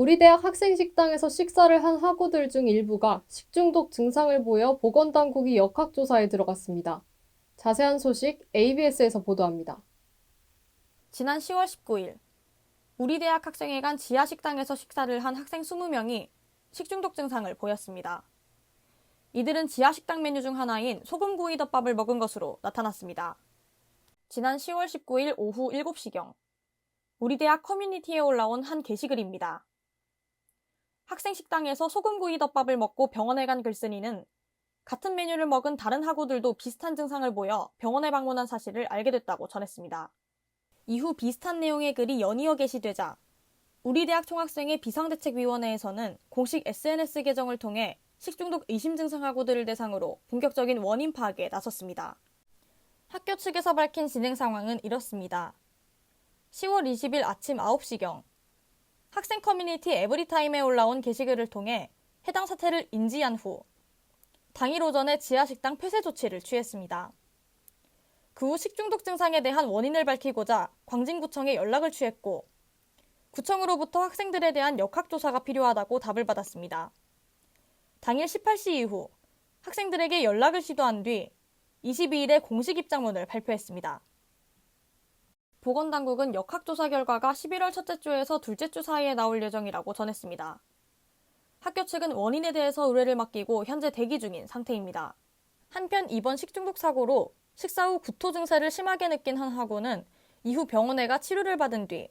우리 대학 학생식당에서 식사를 한 학우들 중 일부가 식중독 증상을 보여 보건당국이 역학조사에 들어갔습니다. 자세한 소식 ABS에서 보도합니다. 지난 10월 19일 우리 대학 학생회 간 지하 식당에서 식사를 한 학생 20명이 식중독 증상을 보였습니다. 이들은 지하 식당 메뉴 중 하나인 소금구이 덮밥을 먹은 것으로 나타났습니다. 지난 10월 19일 오후 7시경 우리 대학 커뮤니티에 올라온 한 게시글입니다. 학생 식당에서 소금구이 덮밥을 먹고 병원에 간 글쓴이는 같은 메뉴를 먹은 다른 학우들도 비슷한 증상을 보여 병원에 방문한 사실을 알게 됐다고 전했습니다. 이후 비슷한 내용의 글이 연이어 게시되자 우리 대학 총학생회 비상대책위원회에서는 공식 SNS 계정을 통해 식중독 의심 증상 학우들을 대상으로 본격적인 원인 파악에 나섰습니다. 학교 측에서 밝힌 진행 상황은 이렇습니다. 10월 20일 아침 9시경 학생 커뮤니티 에브리타임에 올라온 게시글을 통해 해당 사태를 인지한 후 당일 오전에 지하식당 폐쇄 조치를 취했습니다. 그 후 식중독 증상에 대한 원인을 밝히고자 광진구청에 연락을 취했고 구청으로부터 학생들에 대한 역학조사가 필요하다고 답을 받았습니다. 당일 18시 이후 학생들에게 연락을 시도한 뒤 22일에 공식 입장문을 발표했습니다. 보건당국은 역학조사 결과가 11월 첫째 주에서 둘째 주 사이에 나올 예정이라고 전했습니다. 학교 측은 원인에 대해서 의뢰를 맡기고 현재 대기 중인 상태입니다. 한편 이번 식중독 사고로 식사 후 구토 증세를 심하게 느낀 한 학우는 이후 병원에 가 치료를 받은 뒤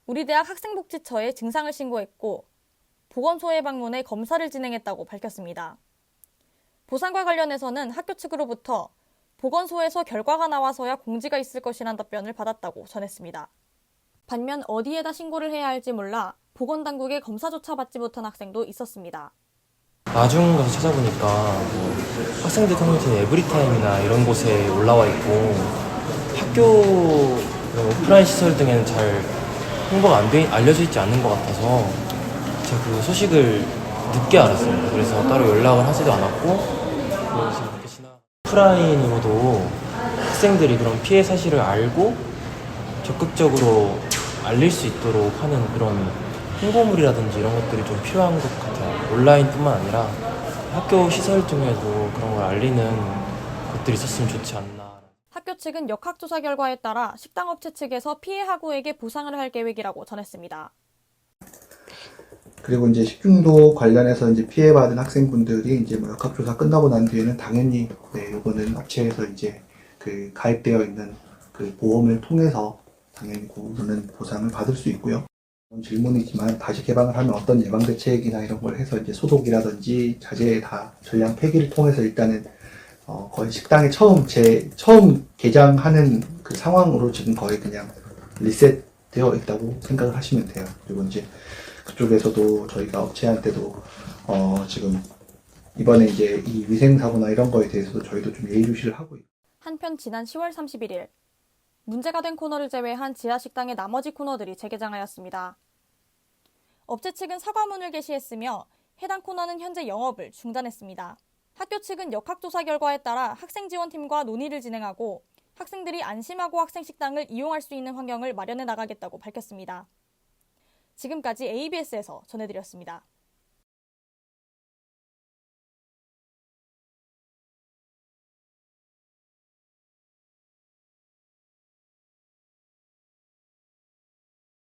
우리 대학 학생복지처에 증상을 신고했고 보건소에 방문해 검사를 진행했다고 밝혔습니다. 보상과 관련해서는 학교 측으로부터 보건소에서 결과가 나와서야 공지가 있을 것이란 답변을 받았다고 전했습니다. 반면 어디에다 신고를 해야 할지 몰라 보건당국의 검사조차 받지 못한 학생도 있었습니다. 나중 가서 찾아보니까 학생들 커뮤니티 에브리타임이나 이런 곳에 올라와 있고 학교 그런 오프라인 시설 등에는 잘 홍보가 알려져 있지 않는 것 같아서 제가 그 소식을 늦게 알았습니다. 그래서 따로 연락을 하지도 않았고 그래서 그렇게 오프라인으로도 학생들이 그런 피해 사실을 알고 적극적으로 알릴 수 있도록 하는 그런 홍보물이라든지 이런 것들이 좀 필요한 것 같아요. 온라인뿐만 아니라 학교 시설 중에도 그런 걸 알리는 것들이 있었으면 좋지 않나. 학교 측은 역학조사 결과에 따라 식당업체 측에서 피해 학우에게 보상을 할 계획이라고 전했습니다. 그리고 이제 식중독 관련해서 이제 피해받은 학생분들이 이제 뭐 역학조사 끝나고 난 뒤에는 당연히 요거는 업체에서 이제 그 가입되어 있는 그 보험을 통해서 당연히 그거는 보상을 받을 수 있고요. 질문이지만 다시 개방을 하면 어떤 예방 대책이나 이런 걸 해서 이제 소독이라든지 자재 다 전량 폐기를 통해서 일단은 거의 식당에 처음 개장하는 그 상황으로 지금 거의 그냥 리셋되어 있다고 생각을 하시면 돼요. 그리고 이제 그쪽에서도 저희가 업체한테도 지금 이번에 이제 이 위생사고나 이런 거에 대해서도 저희도 좀 예의주시를 하고 있고. 한편 지난 10월 31일 문제가 된 코너를 제외한 지하식당의 나머지 코너들이 재개장하였습니다. 업체 측은 사과문을 게시했으며 해당 코너는 현재 영업을 중단했습니다. 학교 측은 역학조사 결과에 따라 학생지원팀과 논의를 진행하고 학생들이 안심하고 학생식당을 이용할 수 있는 환경을 마련해 나가겠다고 밝혔습니다. 지금까지 ABS에서 전해드렸습니다.